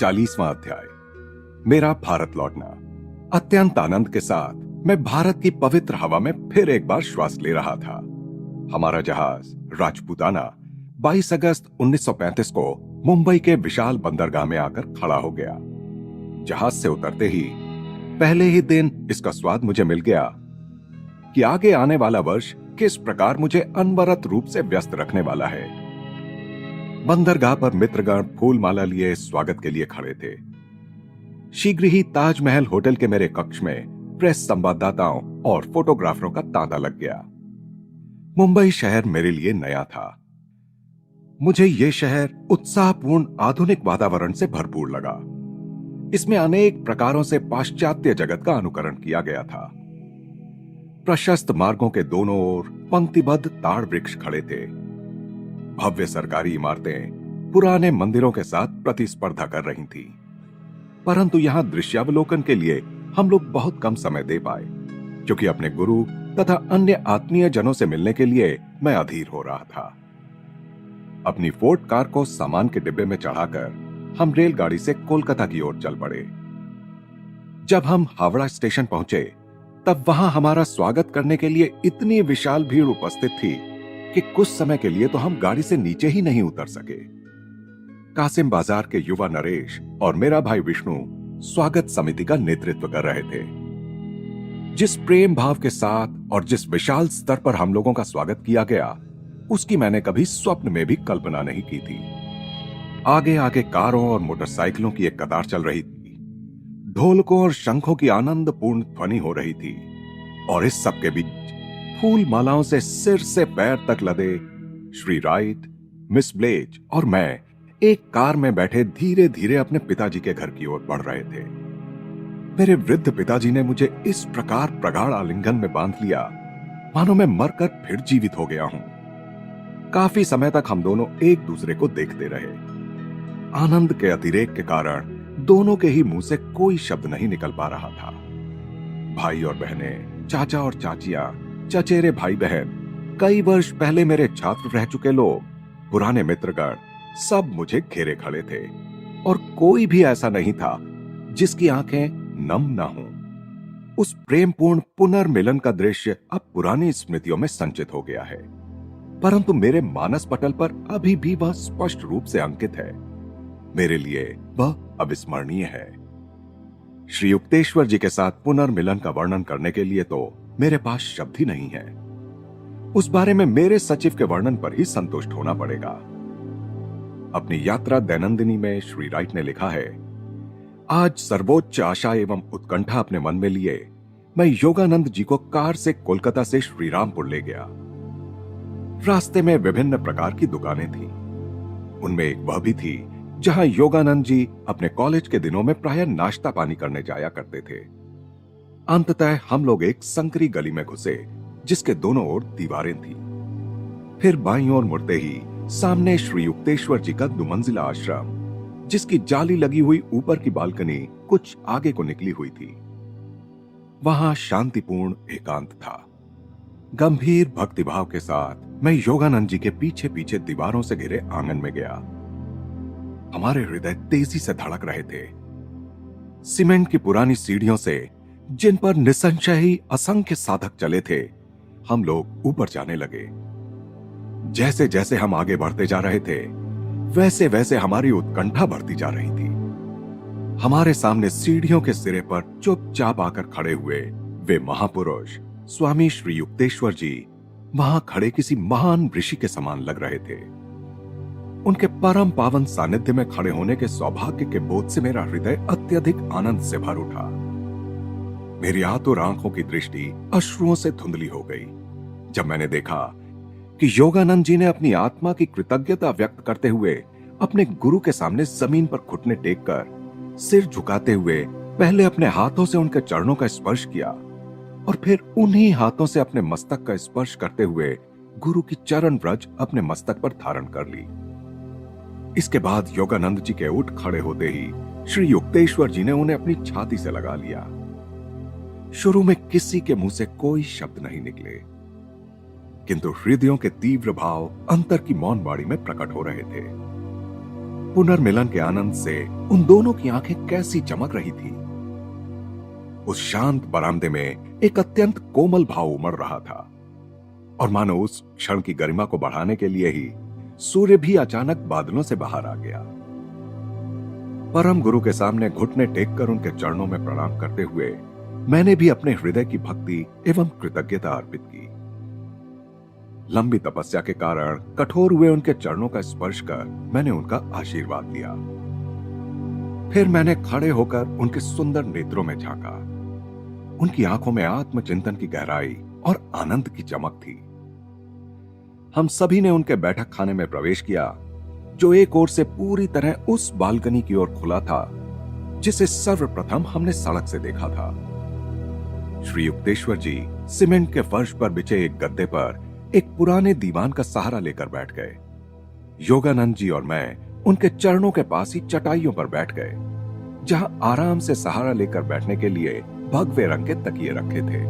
40वां अध्याय। मेरा भारत लौटना। अत्यंत आनंद के साथ मैं भारत की पवित्र हवा में फिर एक बार श्वास ले रहा था। हमारा जहाज राजपूताना 22 अगस्त 1935 को मुंबई के विशाल बंदरगाह में आकर खड़ा हो गया। जहाज से उतरते ही पहले ही दिन इसका स्वाद मुझे मिल गया कि आगे आने वाला वर्ष किस प्रकार मुझे अनवरत रूप से व्यस्त रखने वाला है। बंदरगाह पर मित्रगण फूलमाला लिए स्वागत के लिए खड़े थे। शीघ्र ही ताजमहल होटल के मेरे कक्ष में प्रेस संवाददाताओं और फोटोग्राफरों का तांता लग गया। मुंबई शहर मेरे लिए नया था। मुझे यह शहर उत्साहपूर्ण आधुनिक वातावरण से भरपूर लगा। इसमें अनेक प्रकारों से पाश्चात्य जगत का अनुकरण किया गया था। प्रशस्त मार्गों के दोनों ओर पंक्तिबद्ध ताड़ वृक्ष खड़े थे। भव्य सरकारी इमारतें पुराने मंदिरों के साथ प्रतिस्पर्धा कर रही थीं। परंतु यहां दृश्यावलोकन के लिए हम लोग बहुत कम समय दे पाए, क्योंकि अपने गुरु तथा अन्य आत्मीय जनों से मिलने के लिए मैं अधीर हो रहा था। अपनी फोर्ड कार को सामान के डिब्बे में चढ़ाकर हम रेलगाड़ी से कोलकाता की ओर चल पड़े। जब हम हावड़ा स्टेशन पहुंचे तब वहां हमारा स्वागत करने के लिए इतनी विशाल भीड़ उपस्थित थी कि कुछ समय के लिए तो हम गाड़ी से नीचे ही नहीं उतर सके। कासिम बाजार के युवा नरेश और मेरा भाई विष्णु स्वागत समिति का नेतृत्व कर रहे थे। जिस प्रेम भाव के साथ और जिस विशाल स्तर पर हम लोगों का स्वागत किया गया, उसकी मैंने कभी स्वप्न में भी कल्पना नहीं की थी। आगे आगे कारों और मोटरसाइकिलों की एक कतार चल रही थी। ढोलकों और शंखों की आनंदपूर्ण ध्वनि हो रही थी और इस सब के बीच फूल मालाओं से सिर से पैर तक लदे श्री राइट, मिस ब्लेज और मैं एक कार में बैठे धीरे धीरे अपने पिताजी के घर की ओर बढ़ रहे थे। मेरे वृद्ध पिताजी ने मुझे इस प्रकार प्रगाढ़ आलिंगन में बांध लिया मानो मैं मरकर फिर जीवित हो गया हूं। काफी समय तक हम दोनों एक दूसरे को देखते रहे। आनंद के अतिरेक के कारण दोनों के ही मुंह से कोई शब्द नहीं निकल पा रहा था। भाई और बहनें, चाचा और चाचियां, चचेरे भाई बहन, कई वर्ष पहले मेरे छात्र रह चुके लोग, पुराने मित्रगण, सब मुझे घेरे खड़े थे और कोई भी ऐसा नहीं था जिसकी आंखें नम ना हों। उस प्रेमपूर्ण पुनर्मिलन का दृश्य अब पुरानी स्मृतियों में संचित हो गया है, परंतु मेरे मानस पटल पर अभी भी वह स्पष्ट रूप से अंकित है। मेरे लिए वह अविस्मरणीय है। श्री युक्तेश्वर जी के साथ पुनर्मिलन का वर्णन करने के लिए तो मेरे पास शब्द ही नहीं है। उस बारे में मेरे सचिव के वर्णन पर ही संतुष्ट होना पड़ेगा। अपनी यात्रा दैनंदिनी में श्री राइट ने लिखा है, आज सर्वोच्च आशा एवं उत्कंठा अपने मन में लिए मैं योगानंद जी को कार से कोलकाता से श्रीरामपुर ले गया। रास्ते में विभिन्न प्रकार की दुकानें थीं। उनमें एक वह भी थी जहां योगानंद जी अपने कॉलेज के दिनों में प्रायः नाश्ता पानी करने जाया करते थे। अंततः हम लोग एक संकरी गली में घुसे जिसके दोनों ओर दीवारें थीं। फिर बाईं ओर मुड़ते ही सामने श्री युक्तेश्वर जी का दुमंजिला आश्रम, जिसकी जाली लगी हुई ऊपर की बालकनी कुछ आगे को निकली हुई थी। वहां शांतिपूर्ण एकांत था। गंभीर भक्तिभाव के साथ मैं योगानंद जी के पीछे पीछे दीवारों से घिरे आंगन में गया। हमारे हृदय तेजी से धड़क रहे थे। सीमेंट की पुरानी सीढ़ियों से, जिन पर निसंशय ही असंख्य साधक चले थे, हम लोग ऊपर जाने लगे। जैसे जैसे हम आगे बढ़ते जा रहे थे, वैसे वैसे हमारी उत्कंठा बढ़ती जा रही थी। हमारे सामने सीढ़ियों के सिरे पर चुपचाप आकर खड़े हुए वे महापुरुष स्वामी श्री युक्तेश्वर जी वहां खड़े किसी महान ऋषि के समान लग रहे थे। उनके परम पावन सानिध्य में खड़े होने के सौभाग्य के बोध से मेरा हृदय अत्यधिक आनंद से भर उठा। मेरी आतुर आंखों की दृष्टि अश्रुओं से धुंधली हो गई जब मैंने देखा कि योगानंद जी ने अपनी आत्मा की कृतज्ञता व्यक्त करते हुए अपने गुरु के सामने जमीन पर घुटने टेककर सिर झुकाते हुए पहले अपने हाथों से उनके चरणों का स्पर्श किया और फिर उन्हीं हाथों से अपने मस्तक का स्पर्श करते हुए गुरु की चरण व्रज अपने मस्तक पर धारण कर ली। इसके बाद योगानंद जी के उठ खड़े होते ही श्री युक्तेश्वर जी ने उन्हें अपनी छाती से लगा लिया। शुरू में किसी के मुंह से कोई शब्द नहीं निकले, किंतु हृदयों के तीव्र भाव अंतर की मौन वाणी में प्रकट हो रहे थे। पुनर्मिलन के आनंद से उन दोनों की आंखें कैसी चमक रही थी। उस शांत बरामदे में एक अत्यंत कोमल भाव उमड़ रहा था, और मानो उस क्षण की गरिमा को बढ़ाने के लिए ही सूर्य भी अचानक बादलों से बाहर आ गया। परम गुरु के सामने घुटने टेककर उनके चरणों में प्रणाम करते हुए मैंने भी अपने हृदय की भक्ति एवं कृतज्ञता अर्पित की। लंबी तपस्या के कारण कठोर हुए उनके चरणों का स्पर्श कर मैंने उनका आशीर्वाद लिया। फिर मैंने खड़े होकर उनके सुंदर नेत्रों में झांका। उनकी आंखों में आत्मचिंतन की गहराई और आनंद की चमक थी। हम सभी ने उनके बैठक खाने में प्रवेश किया, जो एक ओर से पूरी तरह उस बालकनी की ओर खुला था जिसे सर्वप्रथम हमने सड़क से देखा था। श्री युक्तेश्वर जी सीमेंट के फर्श पर बिछे एक गद्दे पर एक पुराने दीवान का सहारा लेकर बैठ गए। योगानंद जी और मैं उनके चरणों के पास ही चटाइयों पर बैठ गए, जहां आराम से सहारा लेकर बैठने के लिए भगवे रंग के तकिए रखे थे।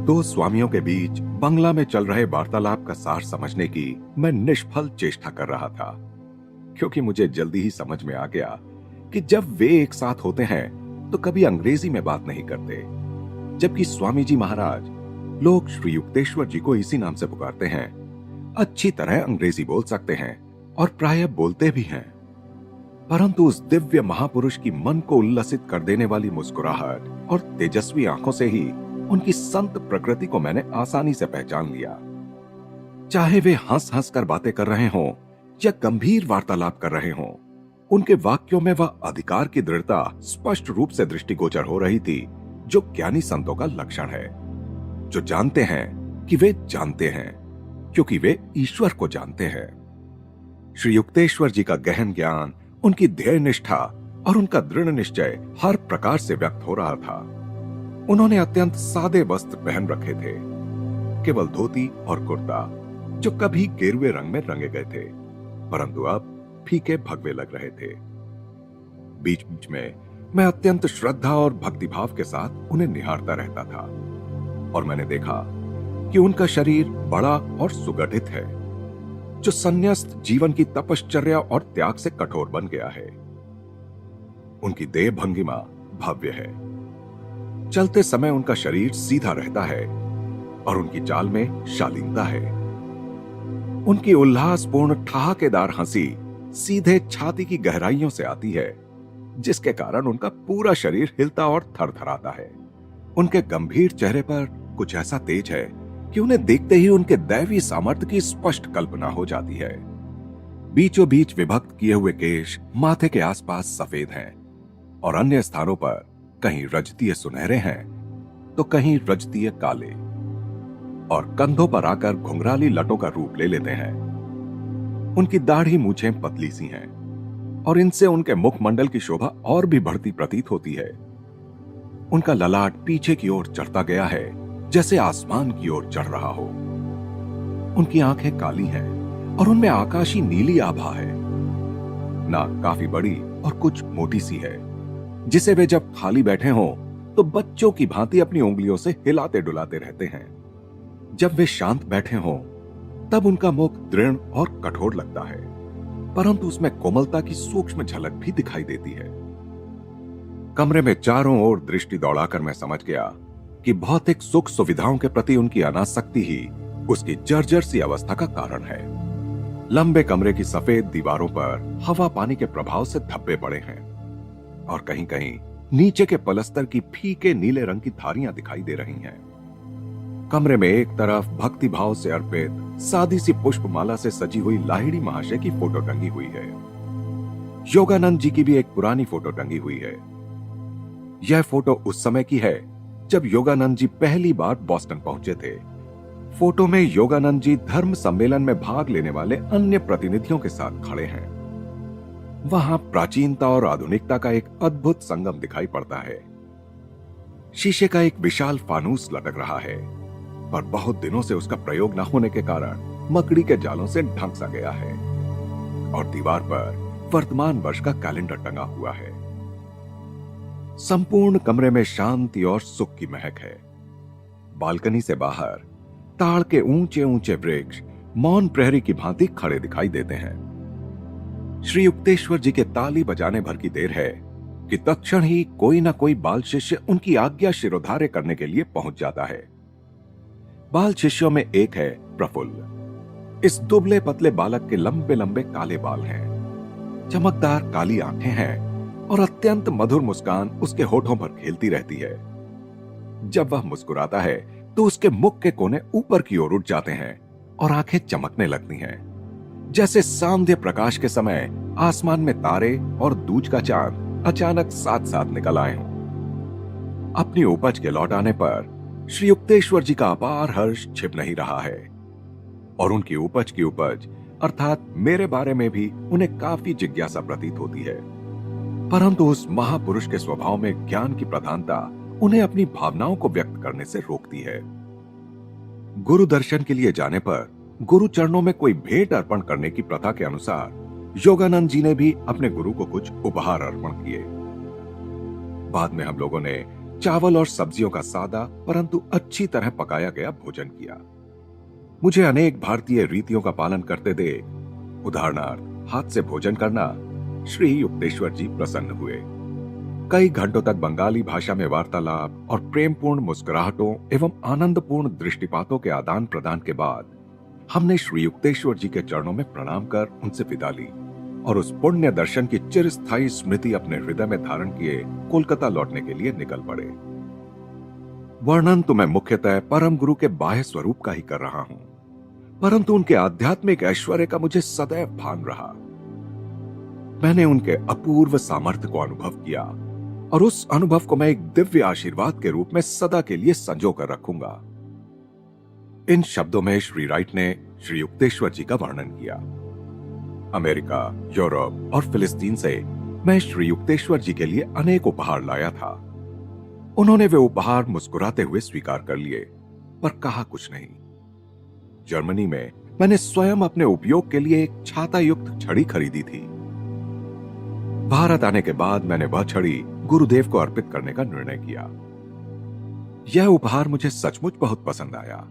दो स्वामियों के बीच बंगला में चल रहे वार्तालाप का सार समझने की मैं निष्फल चेष्टा कर रहा था, क्योंकि मुझे जल्दी ही समझ में आ गया कि जब वे एक साथ होते हैं तो कभी अंग्रेजी में बात नहीं करते, जबकि स्वामी जी महाराज, लोग श्री युक्तेश्वर जी को इसी नाम से पुकारते हैं, अच्छी तरह अंग्रेजी बोल सकते हैं और प्रायः बोलते भी हैं। परंतु उस दिव्य महापुरुष की मन को उल्लसित कर देने वाली मुस्कुराहट और तेजस्वी आंखों से ही उनकी संत प्रकृति को मैंने आसानी से पहचान लिया। चाहे वे हंस हंस कर बातें कर रहे हों या गंभीर वार्तालाप कर रहे हों, उनके वाक्यों में वह अधिकार की दृढ़ता स्पष्ट रूप से दृष्टिगोचर हो रही थी, जो ज्ञानी संतों का लक्षण है, जो जानते हैं कि वे जानते हैं, क्योंकि वे ईश्वर को जानते हैं। श्री युक्तेश्वर जी का गहन ज्ञान, उनकी ध्येय निष्ठा और उनका दृढ़ निश्चय हर प्रकार से व्यक्त हो रहा था। उन्होंने अत्यंत सादे वस्त्र पहन रखे थे, केवल धोती और कुर्ता, जो कभी गेरुए रंग में रंगे गए थे, परंतु अब फीके भगवे लग रहे थे। बीच बीच में मैं अत्यंत श्रद्धा और भक्तिभाव के साथ उन्हें निहारता रहता था, और मैंने देखा कि उनका शरीर बड़ा और सुगठित है, जो संन्यास्त जीवन की तपश्चर्या और त्याग से कठोर बन गया है। उनकी देह भंगिमा भव्य है। चलते समय उनका शरीर सीधा रहता है और उनकी चाल में शालीनता है। उनकी उल्लासपूर्ण ठहाकेदार हंसी सीधे छाती की गहराइयों से आती है, जिसके कारण उनका पूरा शरीर हिलता और थरथराता है। उनके गंभीर चेहरे पर कुछ ऐसा तेज है कि उन्हें देखते ही उनके दैवी सामर्थ्य की स्पष्ट कल्पना हो जाती है। बीचों बीच विभक्त किए हुए केश माथे के आसपास सफेद हैं, और अन्य स्थानों पर कहीं रजतीय सुनहरे हैं तो कहीं रजतीय काले, और कंधों पर आकर घुंघराली लटों का रूप ले लेते हैं। उनकी दाढ़ी मूछें पतली सी हैं, और इनसे उनके मुखमंडल की शोभा और भी बढ़ती प्रतीत होती है। उनका ललाट पीछे की ओर चढ़ता गया है, जैसे आसमान की ओर चढ़ रहा हो। उनकी आंखें काली हैं और उनमें आकाशी नीली आभा है। नाक काफी बड़ी और कुछ मोटी सी है, जिसे वे जब खाली बैठे हों तो बच्चों की भांति अपनी उंगलियों से हिलाते डुलाते रहते हैं। जब वे शांत बैठे हों तब उनका मुख दृढ़ और कठोर लगता है, परंतु उसमें कोमलता की सूक्ष्म झलक भी दिखाई देती है। कमरे में चारों ओर दृष्टि दौड़ाकर मैं समझ गया कि भौतिक सुख सुविधाओं के प्रति उनकी अनासक्ति ही उसकी जर्जर सी अवस्था का कारण है। लंबे कमरे की सफेद दीवारों पर हवा पानी के प्रभाव से धब्बे पड़े हैं, और कहीं कहीं नीचे के पलस्तर की फीके नीले रंग की धारियां दिखाई दे रही हैं। कमरे में एक तरफ भक्ति भाव से अर्पित सादी सी पुष्पमाला से सजी हुई लाहिड़ी महाशय की फोटो टंगी हुई है। योगानंद जी की भी एक पुरानी फोटो टंगी हुई है। यह फोटो उस समय की है जब योगानंद जी पहली बार बॉस्टन पहुंचे थे। फोटो में योगानंद जी धर्म सम्मेलन में भाग लेने वाले अन्य प्रतिनिधियों के साथ खड़े हैं। वहां प्राचीनता और आधुनिकता का एक अद्भुत संगम दिखाई पड़ता है। शीशे का एक विशाल फानूस लटक रहा है, पर बहुत दिनों से उसका प्रयोग न होने के कारण मकड़ी के जालों से ढक सा गया है, और दीवार पर वर्तमान वर्ष का कैलेंडर टंगा हुआ है। संपूर्ण कमरे में शांति और सुख की महक है। बालकनी से बाहर ताड़ के ऊंचे ऊंचे वृक्ष मौन प्रहरी की भांति खड़े दिखाई देते हैं। श्री युक्तेश्वर जी के ताली बजाने भर की देर है कि तत्क्षण ही कोई ना कोई बाल शिष्य उनकी आज्ञा शिरोधार्य करने के लिए पहुंच जाता है। बाल शिष्यों में एक है प्रफुल्ल। इस दुबले पतले बालक के लंबे लंबे काले बाल हैं, चमकदार काली आंखें हैं और अत्यंत मधुर मुस्कान उसके होठों पर खेलती रहती है। जब वह मुस्कुराता है तो उसके मुख के कोने ऊपर की ओर उठ जाते हैं और आंखें चमकने लगती हैं, जैसे सांध्य प्रकाश के समय आसमान में तारे और दूज का चांद अचानक साथ साथ निकल आए हों। अपनी उपज के लौट आने पर श्री युक्तेश्वर जी का अपार हर्ष छिप नहीं रहा है और उनकी उपज की उपज अर्थात मेरे बारे में भी उन्हें काफी जिज्ञासा प्रतीत होती है। परंतु उस महापुरुष के स्वभाव में ज्ञान की प्रधानता उन्हें अपनी भावनाओं को व्यक्त करने से रोकती है। गुरु दर्शन के लिए जाने पर गुरु चरणों में कोई भेंट अर्पण करने की प्रथा के अनुसार योगानंद जी ने भी अपने गुरु को कुछ उपहार अर्पण किए। बाद में हम लोगों ने चावल और सब्जियों का सादा परंतु अच्छी तरह पकाया गया भोजन किया। मुझे अनेक भारतीय रीतियों का पालन करते देख, उदाहरणार्थ हाथ से भोजन करना, श्री युक्तेश्वर जी प्रसन्न हुए। कई घंटों तक बंगाली भाषा में वार्तालाप और प्रेमपूर्ण मुस्कुराहटों एवं आनंदपूर्ण दृष्टिपातों के आदान प्रदान के बाद हमने श्री युक्तेश्वर जी के चरणों में प्रणाम कर उनसे विदा ली और उस पुण्य दर्शन की चिरस्थायी स्मृति अपने हृदय में धारण किए कोलकाता लौटने के लिए निकल पड़े। वर्णन तो मैं मुख्यतः परम गुरु के बाह्य स्वरूप का ही कर रहा हूं, परंतु उनके आध्यात्मिक ऐश्वर्य का मुझे सदैव भान रहा। मैंने उनके अपूर्व सामर्थ्य को अनुभव किया और उस अनुभव को मैं एक दिव्य आशीर्वाद के रूप में सदा के लिए संजो कर रखूंगा। इन शब्दों में श्री राइट ने श्री युक्तेश्वर जी का वर्णन किया। अमेरिका, यूरोप और फिलिस्तीन से मैं श्री युक्तेश्वर जी के लिए अनेक उपहार लाया था। उन्होंने वे उपहार मुस्कुराते हुए स्वीकार कर लिए, पर कहा कुछ नहीं। जर्मनी में मैंने स्वयं अपने उपयोग के लिए एक छाता युक्त छड़ी खरीदी थी। भारत आने के बाद मैंने वह छड़ी गुरुदेव को अर्पित करने का निर्णय किया। यह उपहार मुझे सचमुच बहुत पसंद आया।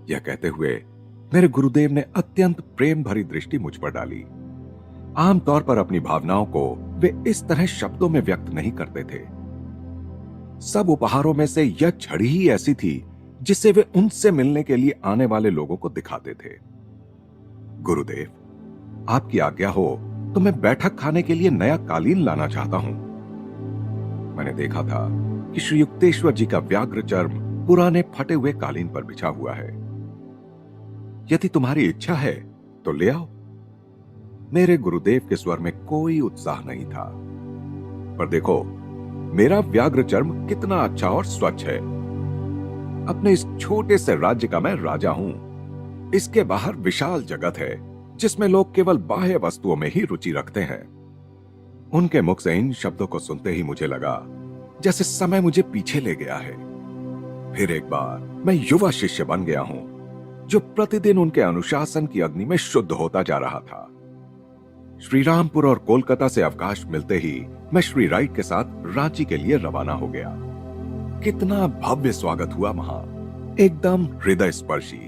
यह कहते हुए मेरे गुरुदेव ने अत्यंत प्रेम भरी दृष्टि मुझ पर डाली। आमतौर पर अपनी भावनाओं को वे इस तरह शब्दों में व्यक्त नहीं करते थे। सब उपहारों में से यह छड़ी ही ऐसी थी जिसे वे उनसे मिलने के लिए आने वाले लोगों को दिखाते थे। गुरुदेव, आपकी आज्ञा हो तो मैं बैठक खाने के लिए नया कालीन लाना चाहता हूं। मैंने देखा था कि श्री युक्तेश्वर जी का व्याघ्र चर्म पुराने फटे हुए कालीन पर बिछा हुआ है। यदि तुम्हारी इच्छा है तो ले आओ। मेरे गुरुदेव के स्वर में कोई उत्साह नहीं था। पर देखो, मेरा व्याघ्र चर्म कितना अच्छा और स्वच्छ है। अपने इस छोटे से राज्य का मैं राजा हूं। इसके बाहर विशाल जगत है जिसमें लोग केवल बाह्य वस्तुओं में ही रुचि रखते हैं। उनके मुख से इन शब्दों को सुनते ही मुझे लगा जैसे समय मुझे पीछे ले गया है। फिर एक बार मैं युवा शिष्य बन गया हूं जो प्रतिदिन उनके अनुशासन की अग्नि में शुद्ध होता जा रहा था। श्रीरामपुर और कोलकाता से अवकाश मिलते ही मैं श्री राइट के साथ रांची के लिए रवाना हो गया। कितना भव्य स्वागत हुआ वहां, एकदम हृदय स्पर्शी।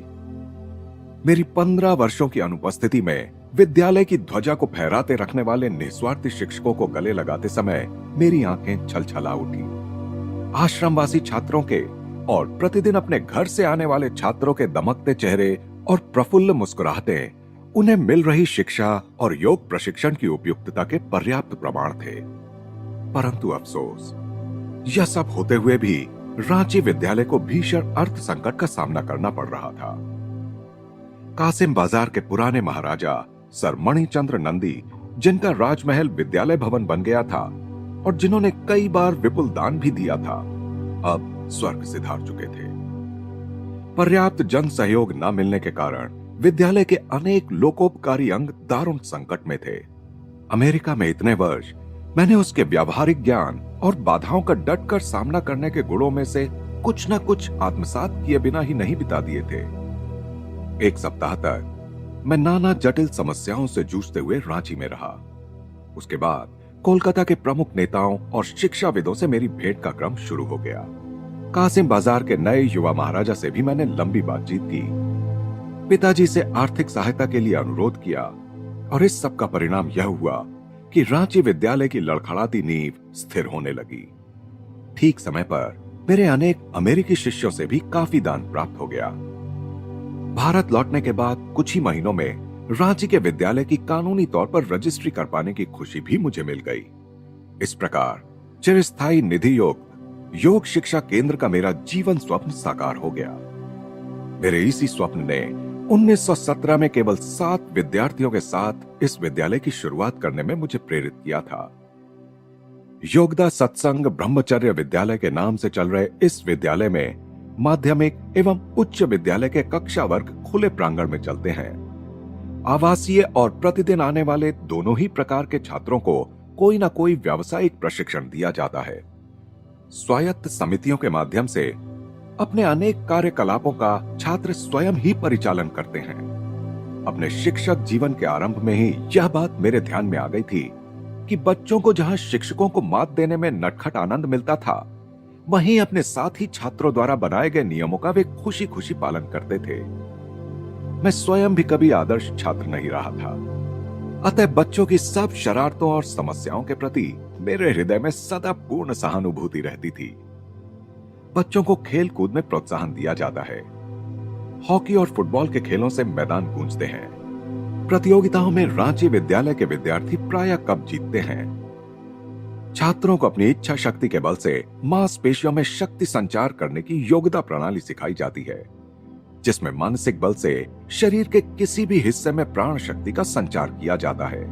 मेरी 15 वर्षों की अनुपस्थिति में विद्यालय की ध्वजा को फहराते रखने वाले निस्वार्थी शिक्षकों को गले लगाते समय मेरी आंखें छलछला उठी। आश्रमवासी छात्रों के और प्रतिदिन अपने घर से आने वाले छात्रों के दमकते चेहरे और प्रफुल्ल मुस्कुराहटें उन्हें मिल रही शिक्षा और योग प्रशिक्षण की उपयुक्तता के पर्याप्त प्रमाण थे। परंतु अफसोस, यह सब होते हुए भी रांची विद्यालय को भीषण अर्थ संकट का सामना करना पड़ रहा था। कासिम बाजार के पुराने महाराजा सर मणिचंद्र नंदी, जिनका राजमहल विद्यालय भवन बन गया था और जिन्होंने कई बार विपुल दान भी दिया था, अब स्वर्ग सिधार चुके थे। पर्याप्त जन सहयोग न मिलने के कारण विद्यालय के अनेक लोकोपकारी अंग दारुण संकट में थे। अमेरिका में इतने वर्ष मैंने उसके व्यावहारिक ज्ञान और बाधाओं का डटकर सामना करने के गुणों में से कुछ न कुछ आत्मसात किए बिना ही नहीं बिता दिए थे। एक सप्ताह तक मैं नाना जटिल समस्याओं से जूझते हुए रांची में रहा। उसके बाद कोलकाता के प्रमुख नेताओं और शिक्षाविदों से मेरी भेंट का क्रम शुरू हो गया। कासिम बाजार के नए युवा महाराजा से भी मैंने लंबी बातचीत की। पिताजी से आर्थिक सहायता के लिए अनुरोध किया और इस सब का परिणाम यह हुआ कि रांची विद्यालय की लड़खड़ाती नींव स्थिर होने लगी। ठीक समय पर मेरे अनेक अमेरिकी शिष्यों से भी काफी दान प्राप्त हो गया। भारत लौटने के बाद कुछ ही महीनों में रांची के विद्यालय की कानूनी तौर पर रजिस्ट्री कर पाने की खुशी भी मुझे मिल गई। इस प्रकार चिरस्थायी निधि योग शिक्षा केंद्र का मेरा जीवन स्वप्न साकार हो गया। मेरे इसी स्वप्न ने 1917 में केवल 7 विद्यार्थियों के साथ इस विद्यालय की शुरुआत करने में मुझे प्रेरित किया था। योगदा सत्संग ब्रह्मचर्य विद्यालय के नाम से चल रहे इस विद्यालय में माध्यमिक एवं उच्च विद्यालय के कक्षा वर्ग खुले प्रांगण में चलते हैं। आवासीय और प्रतिदिन आने वाले दोनों ही प्रकार के छात्रों को कोई ना कोई व्यावसायिक प्रशिक्षण दिया जाता है। स्वायत्त समितियों के माध्यम से अपने अनेक कार्यकलापों का छात्र स्वयं ही परिचालन करते हैं। अपने शिक्षक जीवन के आरंभ में ही यह बात मेरे ध्यान में आ गई थी कि बच्चों को जहां शिक्षकों को मात देने में नटखट आनंद मिलता था, वहीं अपने साथ ही छात्रों द्वारा बनाए गए नियमों का वे खुशी खुशी पालन करते थे। मैं स्वयं भी कभी आदर्श छात्र नहीं रहा था, अतः बच्चों की सब शरारतों और समस्याओं के प्रति मेरे हृदय में सदा पूर्ण सहानुभूति रहती थी। बच्चों को खेल कूद में प्रोत्साहन दिया जाता है। हॉकी और फुटबॉल के खेलों से मैदान गूंजते हैं। प्रतियोगिताओं में रांची विद्यालय के विद्यार्थी प्रायः कप जीतते हैं। छात्रों को अपनी इच्छा शक्ति के बल से मांसपेशियों में शक्ति संचार करने की योगदा प्रणाली सिखाई जाती है, जिसमें मानसिक बल से शरीर के किसी भी हिस्से में प्राण शक्ति का संचार किया जाता है।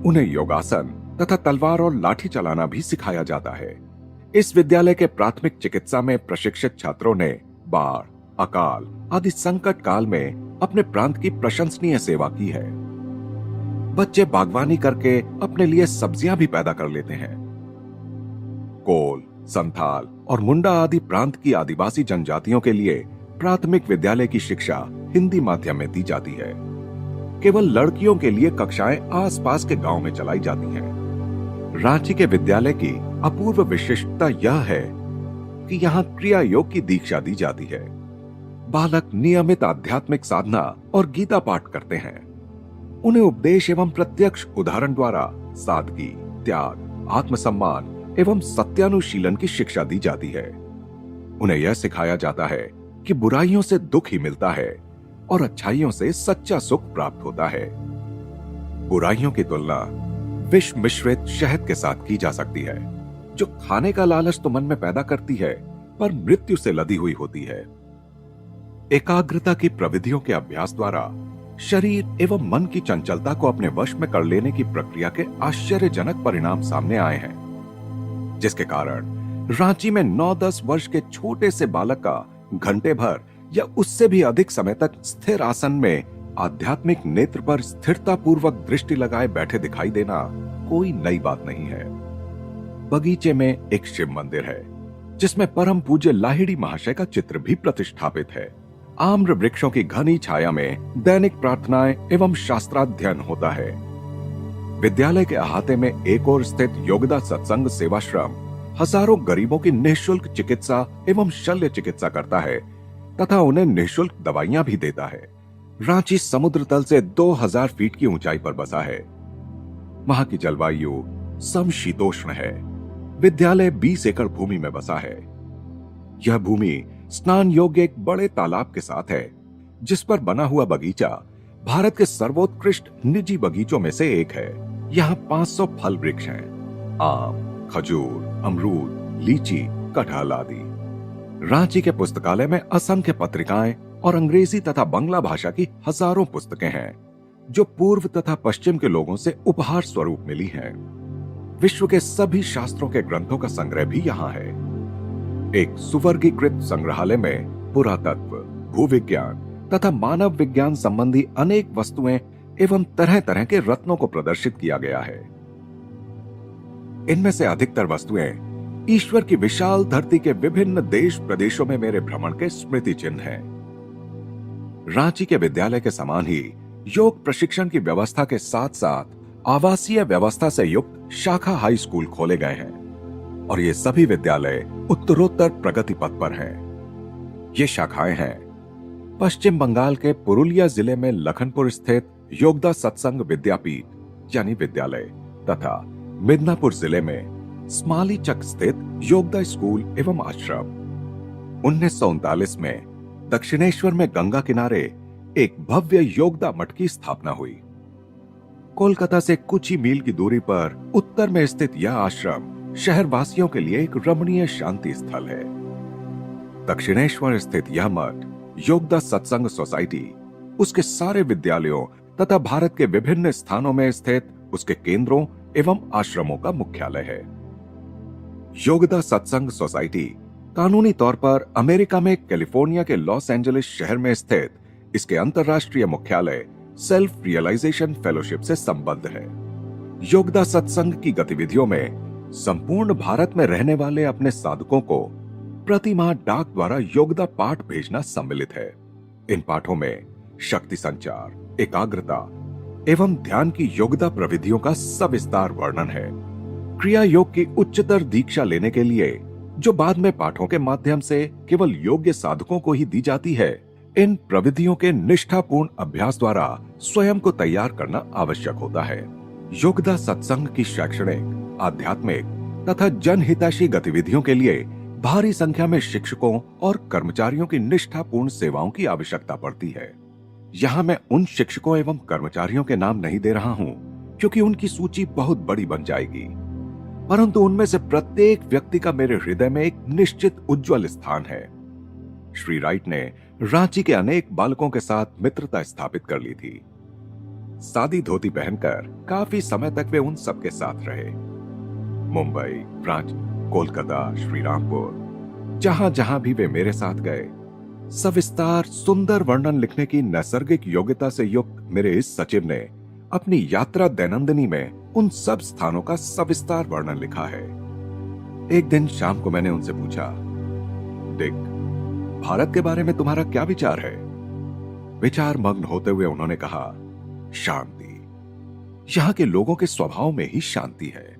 उन्हें योगासन तथा तलवार और लाठी चलाना भी सिखाया जाता है। इस विद्यालय के प्राथमिक चिकित्सा में प्रशिक्षित छात्रों ने बाढ़, अकाल आदि संकट काल में अपने प्रांत की प्रशंसनीय सेवा की है। बच्चे बागवानी करके अपने लिए सब्जियां भी पैदा कर लेते हैं। कोल, संथाल और मुंडा आदि प्रांत की आदिवासी जनजातियों के लिए प्राथमिक विद्यालय की शिक्षा हिंदी माध्यम में दी जाती है। केवल लड़कियों के लिए कक्षाएं आसपास के गांव में चलाई जाती हैं। रांची के विद्यालय की अपूर्व विशिष्टता यह है कि यहाँ क्रिया योग की दीक्षा दी जाती है। बालक नियमित आध्यात्मिक साधना और गीता पाठ करते हैं। उन्हें उपदेश एवं प्रत्यक्ष उदाहरण द्वारा सादगी, त्याग, आत्मसम्मान एवं सत्यानुशीलन की शिक्षा दी जाती है। उन्हें यह सिखाया जाता है कि बुराइयों से दुख ही मिलता है और अच्छाइयों से सच्चा सुख प्राप्त होता है। बुराइयों की तुलना विष मिश्रित शहद के साथ की जा सकती है, जो खाने का लालच तो मन में पैदा करती है, पर मृत्यु से लदी हुई होती है। एकाग्रता की प्रविधियों के अभ्यास द्वारा शरीर एवं मन की चंचलता को अपने वश में कर लेने की प्रक्रिया के आश्चर्यजनक परिणाम सामने आए हैं, जिसके कारण रांची में 9-10 वर्ष के छोटे से बालक का घंटे भर या उससे भी अधिक समय तक स्थिर आसन में आध्यात्मिक नेत्र पर स्थिरता पूर्वक दृष्टि लगाए बैठे दिखाई देना कोई नई बात नहीं है। बगीचे में एक शिव मंदिर है, जिसमें परम पूज्य लाहिड़ी महाशय का चित्र भी प्रतिष्ठापित है। आम्र वृक्षों की घनी छाया में दैनिक प्रार्थनाएं एवं शास्त्राध्ययन होता है। विद्यालय के अहाते में एक और स्थित योगदा सत्संग सेवाश्रम हजारों गरीबों की निःशुल्क चिकित्सा एवं शल्य चिकित्सा करता है तथा उन्हें निःशुल्क दवाइयां भी देता है। रांची समुद्र तल से 2000 फीट की ऊंचाई पर बसा है। वहां की जलवायु समशीतोष्ण है। विद्यालय 20 एकड़ भूमि में बसा है। यह भूमि स्नान योग्य एक बड़े तालाब के साथ है, जिस पर बना हुआ बगीचा भारत के सर्वोत्कृष्ट निजी बगीचों में से एक है। यहाँ 500 फल वृक्ष हैं, आम, खजूर, अमरूद, लीची, कटहल आदि। रांची के पुस्तकालय में असंख्य पत्रिकाएं और अंग्रेजी तथा बंगला भाषा की हजारों पुस्तकें हैं, जो पूर्व तथा पश्चिम के लोगों से उपहार स्वरूप मिली हैं। विश्व के सभी शास्त्रों के ग्रंथों का संग्रह भी यहाँ है। एक सुवर्गीकृत संग्रहालय में पुरातत्व, भूविज्ञान तथा मानव विज्ञान संबंधी अनेक वस्तुएं एवं तरह तरह के रत्नों को प्रदर्शित किया गया है। इनमें से अधिकतर वस्तुएं ईश्वर की विशाल धरती के विभिन्न देश प्रदेशों में मेरे भ्रमण के स्मृति चिन्ह हैं। रांची के विद्यालय के समान ही योग प्रशिक्षण की व्यवस्था के साथ साथ आवासीय व्यवस्था से युक्त शाखा हाई स्कूल खोले गए हैं और ये सभी विद्यालय उत्तरोत्तर प्रगति पथ पर हैं। ये शाखाएं हैं पश्चिम बंगाल के पुरुलिया जिले में लखनपुर स्थित योगदा सत्संग विद्यापीठ यानी विद्यालय तथा मिदनापुर जिले में स्मालीचक स्थित योगदा स्कूल एवं आश्रम। 1939 में दक्षिणेश्वर में गंगा किनारे एक भव्य योगदा मठ की स्थापना हुई। कोलकाता से कुछ ही मील की दूरी पर उत्तर में स्थित यह आश्रम शहरवासियों के लिए एक रमणीय शांति स्थल है। दक्षिणेश्वर स्थित यह मठ योगदा सत्संग सोसाइटी उसके सारे विद्यालयों तथा भारत के विभिन्न स्थानों में स्थित उसके केंद्रों एवं आश्रमों का मुख्यालय है। योगदा सत्संग सोसाइटी कानूनी तौर पर अमेरिका में कैलिफोर्निया के लॉस एंजलिस शहर में स्थित इसके अंतर्राष्ट्रीय मुख्यालय सेल्फ रियलाइजेशन फेलोशिप से संबद्ध है। योगदा सत्संग की गतिविधियों में संपूर्ण भारत में रहने वाले अपने साधकों को प्रति माह डाक द्वारा योगदा पाठ भेजना सम्मिलित है। इन पाठों में शक्ति संचार, एकाग्रता एवं ध्यान की योगदा प्रविधियों का सविस्तार वर्णन है। क्रिया योग की उच्चतर दीक्षा लेने के लिए जो बाद में पाठों के माध्यम से केवल योग्य साधकों को ही दी जाती है, इन प्रविधियों के निष्ठापूर्ण अभ्यास द्वारा स्वयं को तैयार करना आवश्यक होता है। योगदा सत्संग की शैक्षणिक, आध्यात्मिक तथा जनहितैषी गतिविधियों के लिए भारी संख्या में शिक्षकों और कर्मचारियों की निष्ठापूर्ण सेवाओं की आवश्यकता पड़ती है। यहाँ मैं उन शिक्षकों एवं कर्मचारियों के नाम नहीं दे रहा हूँ क्योंकि उनकी सूची बहुत बड़ी बन जाएगी, परंतु उनमें से प्रत्येक व्यक्ति का मेरे हृदय में एक निश्चित उज्जवल स्थान है। श्री राइट ने रांची के अनेक बालकों के साथ मित्रता स्थापित कर ली थी। सादी धोती पहनकर काफी समय तक वे उन सबके साथ रहे। मुंबई, रांची, कोलकाता, श्रीरामपुर, जहां जहां भी वे मेरे साथ गए, सविस्तार सुंदर वर्णन लिखने की नैसर्गिक योग्यता से युक्त मेरे इस सचिव ने अपनी यात्रा दैनंदिनी में उन सब स्थानों का सविस्तार वर्णन लिखा है। एक दिन शाम को मैंने उनसे पूछा, डिक, भारत के बारे में तुम्हारा क्या विचार है? विचार मग्न होते हुए उन्होंने कहा, शांति। यहां के लोगों के स्वभाव में ही शांति है।